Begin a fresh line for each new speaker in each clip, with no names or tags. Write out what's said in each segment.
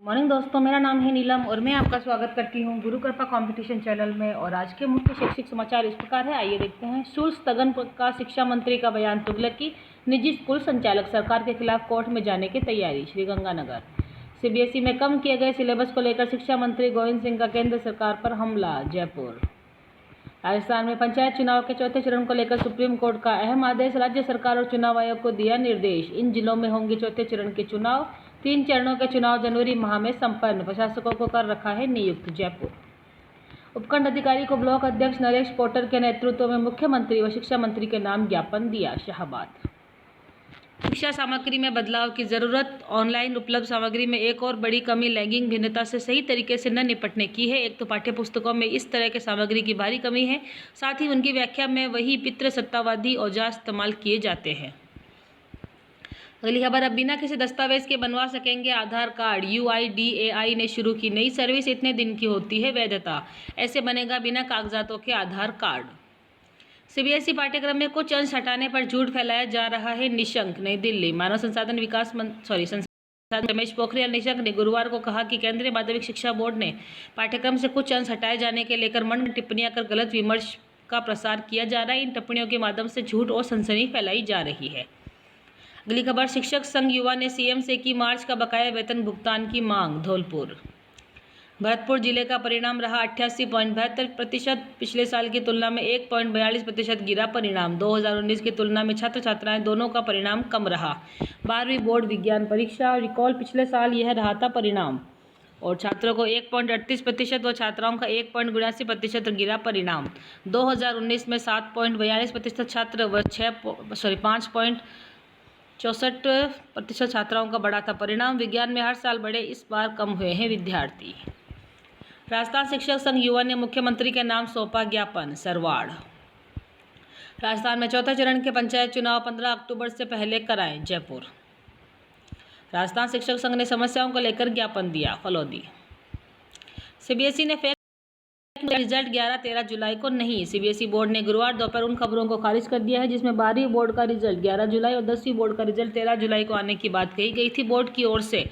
Morning दोस्तों, मेरा नाम है नीलम और मैं आपका स्वागत करती हूं गुरु कृपा कंपटीशन चैनल में। और आज के मुख्य शैक्षिक समाचार इस प्रकार है, आइए देखते हैं। शुल्क स्थगन का शिक्षा मंत्री का बयान, तुगलकी। निजी स्कूल संचालक सरकार के खिलाफ कोर्ट में जाने की तैयारी, श्रीगंगानगर। सीबीएसई में कम किए गए सिलेबस को लेकर शिक्षा मंत्री गोविंद सिंह का केंद्र सरकार पर हमला, जयपुर। राजस्थान में पंचायत चुनाव के चौथे चरण को लेकर सुप्रीम कोर्ट का अहम आदेश, राज्य सरकार और चुनाव आयोग को दिया निर्देश। इन जिलों में होंगे चौथे चरण के चुनाव, 3 चरणों के चुनाव जनवरी माह में संपन्न, प्रशासकों को कर रखा है नियुक्त, जयपुर। उपखंड अधिकारी को ब्लॉक अध्यक्ष नरेश पोटर के नेतृत्व में मुख्यमंत्री व शिक्षा मंत्री के नाम ज्ञापन दिया, शाहबाद। शिक्षा सामग्री में बदलाव की जरूरत, ऑनलाइन उपलब्ध सामग्री में एक और बड़ी कमी लैंगिक भिन्नता से सही तरीके से न निपटने की है। एक तो पाठ्य पुस्तकों में इस तरह के सामग्री की भारी कमी है, साथ ही उनकी व्याख्या में वही पितृसत्तावादी औजार इस्तेमाल किए जाते हैं। अगली खबर, अब बिना किसी दस्तावेज के बनवा सकेंगे आधार कार्ड। UIDAI ने शुरू की नई सर्विस, इतने दिन की होती है वैधता, ऐसे बनेगा बिना कागजातों के आधार कार्ड। सीबीएसई पाठ्यक्रम में कुछ अंश हटाने पर झूठ फैलाया जा रहा है, निशंक, नई दिल्ली। मानव संसाधन रमेश पोखरियाल निशंक ने गुरुवार को कहा कि केंद्रीय माध्यमिक शिक्षा बोर्ड ने पाठ्यक्रम से कुछ अंश हटाए जाने के लेकर मन टिप्पणियां कर गलत विमर्श का प्रसार किया जा रहा है। इन टिप्पणियों के माध्यम से झूठ और सनसनी फैलाई जा रही है। अगली खबर, शिक्षक संघ युवा ने सीएम से की मार्च का बकाया वेतन भुगतान की मांग, धौलपुर। भरतपुर जिले का परिणाम रहा 88.72%, पिछले साल की तुलना में 1.42% गिरा परिणाम। 2019 की तुलना में छात्र छात्राएं दोनों का परिणाम कम रहा। 12वीं बोर्ड विज्ञान परीक्षा रिकॉल, पिछले साल यह रहा था परिणाम, और छात्रों को 1.38% व छात्राओं का 1.82% गिरा परिणाम। 2019 में 7.42% छात्र व 5.64% छात्राओं का बढ़ा था परिणाम। विज्ञान में हर साल बढ़े, इस बार कम हुए हैं विद्यार्थी। राजस्थान शिक्षक संघ युवा ने मुख्यमंत्री के नाम सौंपा ज्ञापन, सरवाड़। राजस्थान में चौथे चरण के पंचायत चुनाव 15 अक्टूबर से पहले कराएं, जयपुर। राजस्थान शिक्षक संघ ने समस्याओं को लेकर ज्ञापन दिया, फलौदी। सीबीएसई ने फेक रिजल्ट 11-13 जुलाई को नहीं। सीबीएसई बोर्ड ने गुरुवार दोपहर उन खबरों को खारिज कर दिया है जिसमें 12वीं बोर्ड का रिजल्ट 11 जुलाई और 10वीं बोर्ड का रिजल्ट 13 जुलाई को आने की बात कही गई थी। बोर्ड की ओर से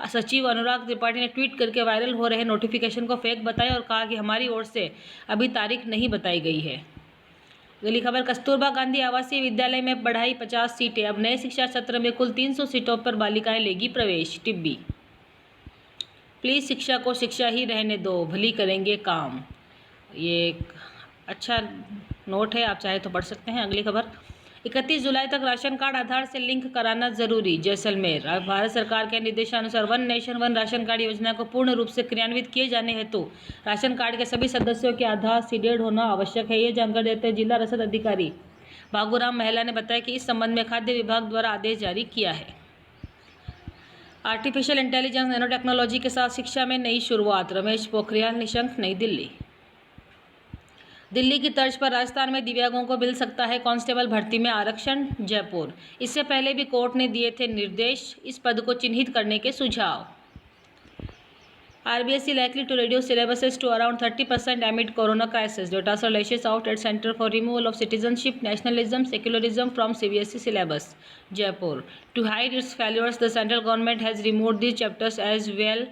सचिव अनुराग त्रिपाठी ने ट्वीट करके वायरल हो रहे नोटिफिकेशन को फेक बताया और कहा कि हमारी ओर से अभी तारीख नहीं बताई गई है। अगली खबर, कस्तूरबा गांधी आवासीय विद्यालय में बढ़ाई 50 सीटें, अब नए शिक्षा सत्र में कुल 300 सीटों पर बालिकाएं लेगी प्रवेश, टिब्बी। प्लीज शिक्षा को शिक्षा ही रहने दो, भली करेंगे काम, ये एक अच्छा नोट है, आप चाहे तो पढ़ सकते हैं। अगली खबर, 31 जुलाई तक राशन कार्ड आधार से लिंक कराना जरूरी, जैसलमेर। भारत सरकार के निर्देशानुसार one nation one ration card योजना को पूर्ण रूप से क्रियान्वित किए जाने हेतु राशन कार्ड के सभी सदस्यों के आधार सीडेड होना आवश्यक है। ये जानकारी देते हुए जिला रसद अधिकारी बाबूराम महिला ने बताया कि इस संबंध में खाद्य विभाग द्वारा आदेश जारी किया है। आर्टिफिशियल इंटेलिजेंस नैनो टेक्नोलॉजी के साथ शिक्षा में नई शुरुआत, रमेश पोखरियाल निशंक, नई दिल्ली। दिल्ली की तर्ज पर राजस्थान में दिव्यांगों को मिल सकता है कांस्टेबल भर्ती में आरक्षण, जयपुर। इससे पहले भी कोर्ट ने दिए थे निर्देश, इस पद को चिन्हित करने के सुझाव। RBSE likely to reduce syllabuses to around 30% amid corona crisis. Data lashes out at Center for Removal of Citizenship, Nationalism, Secularism from CBSE syllabus, Jaipur. To hide its failures, the central government has removed these chapters as well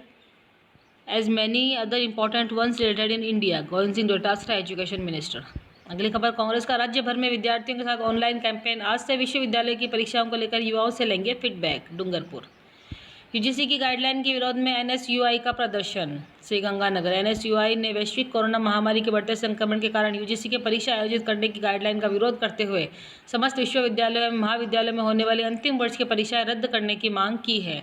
as many other important ones related in India. Govind Singh Dotasra, education minister. अगली खबर, कांग्रेस का राज्य भर में विद्यार्थियों के साथ online campaign, आज से विश्वविद्यालय की परीक्षाओं को लेकर युवाओं से लेंगे फीडबैक, डूंगरपुर। यूजीसी की गाइडलाइन के विरोध में NSUI का प्रदर्शन, श्रीगंगानगर। NSUI ने वैश्विक कोरोना महामारी के बढ़ते संक्रमण के कारण यूजीसी की परीक्षा आयोजित करने की गाइडलाइन का विरोध करते हुए समस्त विश्वविद्यालयों एवं महाविद्यालयों में होने वाली अंतिम वर्ष की परीक्षाएं रद्द करने की मांग की है।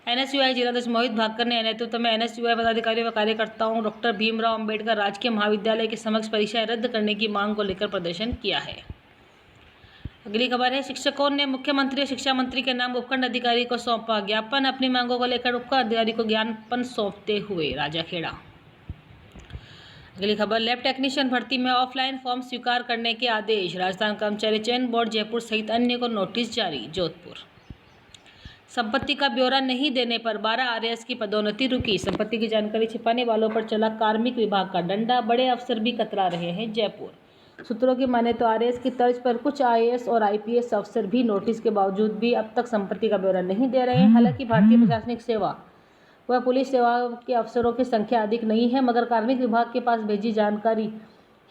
NSUI जिलाध्यक्ष मोहित भाकर ने नेतृत्व में NSUI पदाधिकारियों व कार्यकर्ताओं डॉक्टर भीमराव अंबेडकर राजकीय महाविद्यालय के समक्ष परीक्षाएं रद्द करने की मांग को लेकर प्रदर्शन किया है। अगली खबर है, शिक्षकों ने मुख्यमंत्री और शिक्षा मंत्री के नाम उपखंड अधिकारी को सौंपा ज्ञापन, अपनी मांगों को लेकर उपखंड अधिकारी को ज्ञापन सौंपते हुए राजाखेड़ा। अगली खबर, लैब टेक्नीशियन भर्ती में ऑफलाइन फॉर्म स्वीकार करने के आदेश, राजस्थान कर्मचारी चयन बोर्ड जयपुर सहित अन्य को नोटिस जारी, जोधपुर। संपत्ति का ब्यौरा नहीं देने पर 12 RAS की पदोन्नति रुकी, संपत्ति की जानकारी छिपाने वालों पर चला कार्मिक विभाग का डंडा, बड़े अफसर भी कतरा रहे हैं, जयपुर। सूत्रों की माने तो RAS की तर्ज पर कुछ IAS और IPS अफसर भी नोटिस के बावजूद भी अब तक संपत्ति का ब्यौरा नहीं दे रहे हैं। हालांकि भारतीय प्रशासनिक सेवा वह पुलिस सेवा के अफसरों की संख्या अधिक नहीं है, मगर कार्मिक विभाग के पास भेजी जानकारी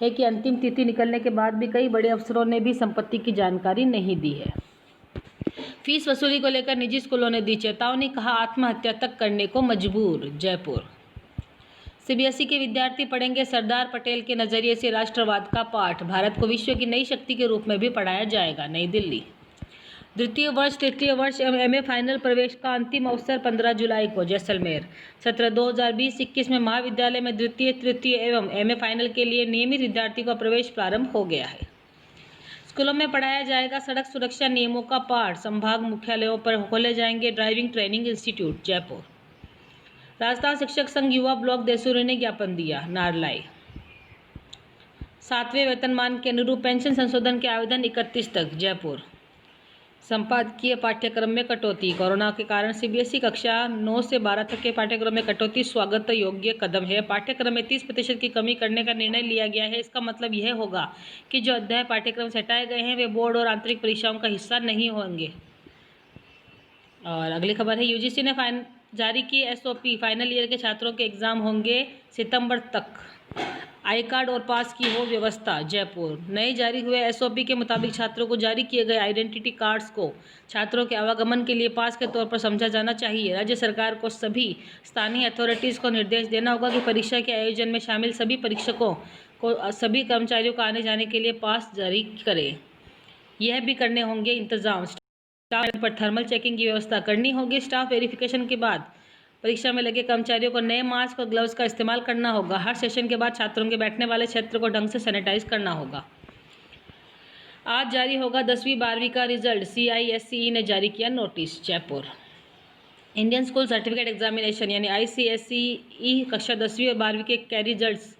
है कि अंतिम तिथि निकलने के बाद भी कई बड़े अफसरों ने भी संपत्ति की जानकारी नहीं दी है। फीस वसूली को लेकर निजी स्कूलों ने दी चेतावनी, कहा आत्महत्या तक करने को मजबूर। जयपुर सीबीएसई के विद्यार्थी पढ़ेंगे सरदार पटेल के नजरिए से राष्ट्रवाद का पाठ, भारत को विश्व की नई शक्ति के रूप में भी पढ़ाया जाएगा। नई दिल्ली द्वितीय वर्ष तृतीय वर्ष एमए फाइनल प्रवेश का अंतिम अवसर 15 जुलाई को जैसलमेर। सत्र 2020-21 में महाविद्यालय में द्वितीय तृतीय एवं एमए फाइनल के लिए नियमित विद्यार्थियों का प्रवेश प्रारंभ हो गया है। स्कूलों में पढ़ाया जाएगा सड़क सुरक्षा नियमों का पाठ, संभाग मुख्यालयों पर खोले जाएंगे driving training institute. Jaipur Rajasthan शिक्षक संघ युवा ब्लॉक देसूरी ने ज्ञापन दिया। नारलाई 7वें वेतनमान के अनुरूप पेंशन संशोधन के आवेदन 31 तक। जयपुर संपादकीय पाठ्यक्रम में कटौती, कोरोना के कारण सीबीएसई कक्षा 9 से 12 तक के पाठ्यक्रम में कटौती स्वागत योग्य कदम है। पाठ्यक्रम में 30% की कमी करने का निर्णय लिया गया है। इसका मतलब यह होगा कि जो अध्याय पाठ्यक्रम से हटाए गए हैं वे बोर्ड और आंतरिक परीक्षाओं का हिस्सा नहीं होंगे। और अगली खबर है, यूजीसी ने जारी की एसओपी, फाइनल ईयर के छात्रों के एग्जाम होंगे सितंबर तक, आई कार्ड और पास की हो व्यवस्था। जयपुर नए जारी हुए एसओपी के मुताबिक छात्रों को जारी किए गए आइडेंटिटी कार्ड्स को छात्रों के आवागमन के लिए पास के तौर पर समझा जाना चाहिए। राज्य सरकार को सभी स्थानीय अथॉरिटीज़ को निर्देश देना होगा कि परीक्षा के आयोजन में शामिल सभी परीक्षकों को सभी कर्मचारियों को आने जाने के लिए पास जारी करें। यह भी करने होंगे इंतजाम, स्टाफ पर थर्मल चेकिंग की व्यवस्था करनी होगी। स्टाफ वेरिफिकेशन के बाद परीक्षा में लगे कर्मचारियों को नए मास्क और ग्लव्स का इस्तेमाल करना होगा। हर सेशन के बाद छात्रों के बैठने वाले क्षेत्र को ढंग से सैनिटाइज करना होगा। आज जारी होगा 10वीं 12वीं का रिजल्ट, सीआईएससीई ने जारी किया notice. Jaipur Indian school certificate examination यानी आईसीएसई कक्षा 10वीं और 12वीं के कैरी रिजल्ट्स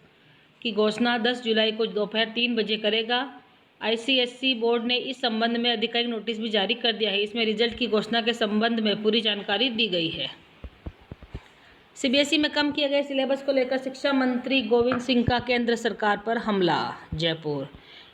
की घोषणा 10 जुलाई को दोपहर 3 बजे करेगा। आईसीएसई बोर्ड ने इस संबंध में आधिकारिक नोटिस भी जारी कर दिया है। इसमें रिजल्ट की घोषणा के संबंध में पूरी जानकारी दी गई है। सीबीएसई में कम किए गए सिलेबस को लेकर शिक्षा मंत्री गोविंद सिंह का केंद्र सरकार पर हमला। जयपुर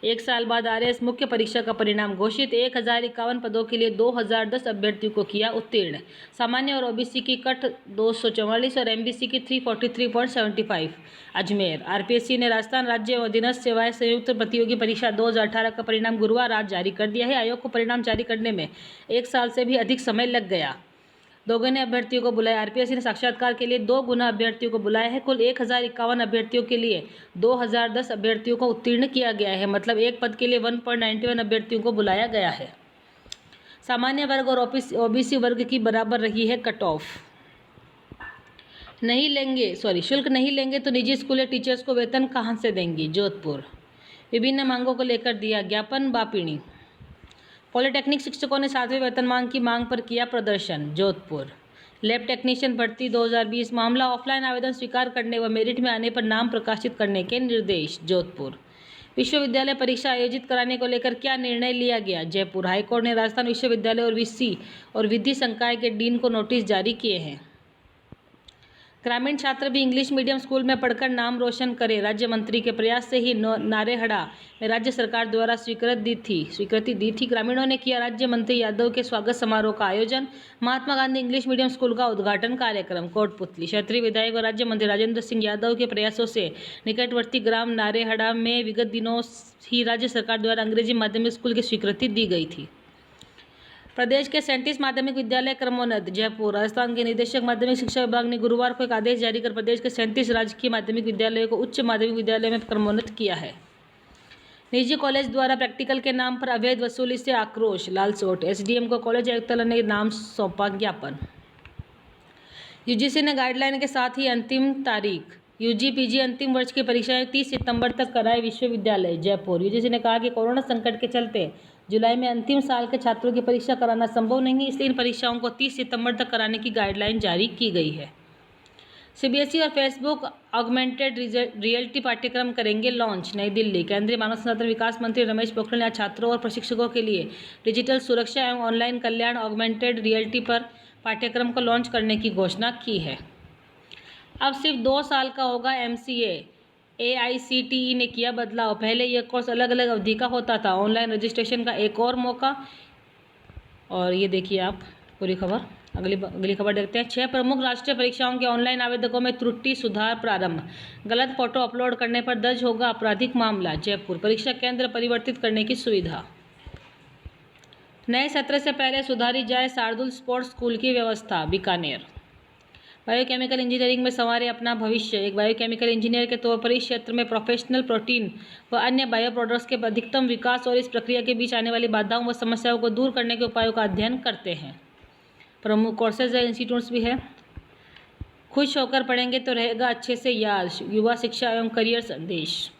1 साल बाद आरएएस मुख्य परीक्षा का परिणाम घोषित, 1051 पदों के लिए 2010 अभ्यर्थियों को किया उत्तीर्ण। सामान्य और ओबीसी की कट 244 और एमबीसी की 343.75। अजमेर आरपीएससी ने राजस्थान राज्य अधीनस्थ सेवाएं संयुक्त प्रतियोगी परीक्षा 2018 का परिणाम गुरुवार रात जारी कर दिया है। आयोग को परिणाम जारी करने में 1 साल से भी अधिक समय लग गया। दोगुने अभ्यर्थियों को बुलाया। आरपीएससी ने साक्षात्कार के लिए 2 गुना अभ्यर्थियों को बुलाया है। कुल 1051 अभ्यर्थियों के लिए 2010 अभ्यर्थियों को उत्तीर्ण किया गया है। मतलब एक पद के लिए 1.91 अभ्यर्थियों को बुलाया गया है। सामान्य वर्ग और ओबीसी वर्ग की बराबर रही है कट ऑफ। शुल्क नहीं लेंगे तो निजी स्कूलें टीचर्स को वेतन कहां से देंगी। जोधपुर विभिन्न मांगों को लेकर दिया ज्ञापन। बापिणी पॉलिटेक्निक शिक्षकों ने 7वें वेतनमान की मांग पर किया प्रदर्शन। जोधपुर लैब टेक्नीशियन भर्ती 2020 मामला, ऑफलाइन आवेदन स्वीकार करने व मेरिट में आने पर नाम प्रकाशित करने के निर्देश। जोधपुर विश्वविद्यालय परीक्षा आयोजित कराने को लेकर क्या निर्णय लिया गया। जयपुर हाईकोर्ट ने राजस्थान विश्वविद्यालय और वीसी और विधि संकाय के डीन को नोटिस जारी किए हैं। ग्रामीण छात्र भी इंग्लिश मीडियम स्कूल में पढ़कर नाम रोशन करें, राज्य मंत्री के प्रयास से ही नारेहड़ा में राज्य सरकार द्वारा स्वीकृति दी थी। ग्रामीणों ने किया राज्य मंत्री यादव के स्वागत समारोह का आयोजन। Mahatma Gandhi English medium school का उद्घाटन कार्यक्रम। कोटपुतली क्षेत्रीय विधायक और राज्य मंत्री राजेंद्र सिंह यादव के प्रयासों से निकटवर्ती ग्राम नारेहड़ा में विगत दिनों ही राज्य सरकार द्वारा अंग्रेजी माध्यमिक स्कूल की स्वीकृति दी गई थी। प्रदेश के 37 माध्यमिक विद्यालय क्रमोन्नत। जयपुर राजस्थान के निदेशक माध्यमिक शिक्षा विभाग ने गुरुवार को एक आदेश जारी कर प्रदेश के 37 राजकीय माध्यमिक विद्यालयों को उच्च माध्यमिक विद्यालय में क्रमोन्नत किया है। निजी कॉलेज द्वारा प्रैक्टिकल के नाम पर अवैध वसूली से आक्रोश, लालसोट एसडीएम को कॉलेज आयुक्त ने नाम सौंपा ज्ञापन। यूजीसी ने गाइडलाइन के साथ ही अंतिम तारीख, यूजी पीजी अंतिम वर्ष की परीक्षाएं 30 सितंबर तक कराए विश्वविद्यालय। जयपुर यूजीसी ने कहा कि कोरोना संकट के चलते जुलाई में अंतिम साल के छात्रों की परीक्षा कराना संभव नहीं, इसलिए इन परीक्षाओं को 30 सितंबर तक कराने की गाइडलाइन जारी की गई है। सीबीएसई और फेसबुक ऑगमेंटेड रियलिटी पाठ्यक्रम करेंगे लॉन्च। नई दिल्ली केंद्रीय मानव संसाधन विकास मंत्री रमेश पोखरियाल ने आज छात्रों और प्रशिक्षकों के लिए डिजिटल सुरक्षा एवं ऑनलाइन कल्याण ऑगमेंटेड रियलिटी पर पाठ्यक्रम को लॉन्च करने की घोषणा की है। अब सिर्फ 2 साल का होगा एमसीए। एआईसीटीई ने किया बदलाव, पहले यह कोर्स अलग अलग अवधि का होता था। ऑनलाइन रजिस्ट्रेशन का एक और मौका। और ये देखिए आप पूरी खबर। अगली खबर देखते हैं। 6 प्रमुख राष्ट्रीय परीक्षाओं के ऑनलाइन आवेदकों में त्रुटि सुधार प्रारंभ। गलत फोटो अपलोड करने पर दर्ज होगा आपराधिक मामला। जयपुर परीक्षा केंद्र परिवर्तित करने की सुविधा। नए सत्र से पहले सुधारी जाए शार्दुल स्पोर्ट्स स्कूल की व्यवस्था। बीकानेर बायोकेमिकल इंजीनियरिंग में संवारे अपना भविष्य। एक बायोकेमिकल इंजीनियर के तौर पर इस क्षेत्र में प्रोफेशनल प्रोटीन व अन्य बायो प्रोडक्ट्स के अधिकतम विकास और इस प्रक्रिया के बीच आने वाली बाधाओं व समस्याओं को दूर करने के उपायों का अध्ययन करते हैं। प्रमुख कोर्सेज है, इंस्टीट्यूट्स भी है। खुश होकर पढ़ेंगे तो रहेगा अच्छे से याद। युवा शिक्षा एवं करियर संदेश।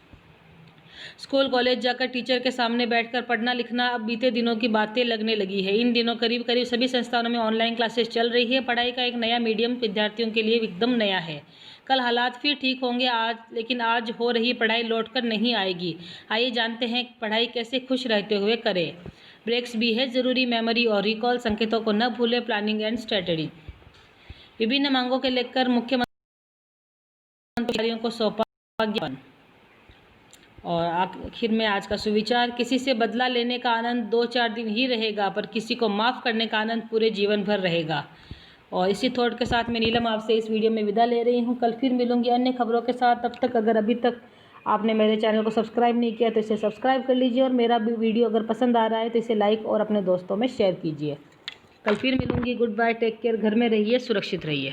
स्कूल कॉलेज जाकर टीचर के सामने बैठकर पढ़ना लिखना अब बीते दिनों की बातें लगने लगी है। इन दिनों करीब करीब सभी संस्थानों में ऑनलाइन क्लासेस चल रही है। पढ़ाई का एक नया मीडियम विद्यार्थियों के लिए एकदम नया है। कल हालात फिर ठीक होंगे लेकिन आज हो रही पढ़ाई लौटकर नहीं आएगी। आइए जानते हैं पढ़ाई कैसे खुश रहते हुए करें। ब्रेक्स भी है जरूरी। मेमोरी और रिकॉल संकेतों को न भूले। Planning and strategy. विभिन्न मांगों के लेकर मुख्यमंत्री को सौंपा ज्ञापन। और आखिर में आज का सुविचार। किसी से बदला लेने का आनंद 2-4 दिन ही रहेगा, पर किसी को माफ़ करने का आनंद पूरे जीवन भर रहेगा। और इसी थॉट के साथ मैं नीलम आपसे इस वीडियो में विदा ले रही हूँ। कल फिर मिलूंगी अन्य खबरों के साथ। तब तक अगर अभी तक आपने मेरे चैनल को सब्सक्राइब नहीं किया तो इसे सब्सक्राइब कर लीजिए, और मेरा भी वीडियो अगर पसंद आ रहा है तो इसे लाइक और अपने दोस्तों में शेयर कीजिए। कल फिर मिलूंगी। Goodbye, take care. घर में रहिए, सुरक्षित रहिए।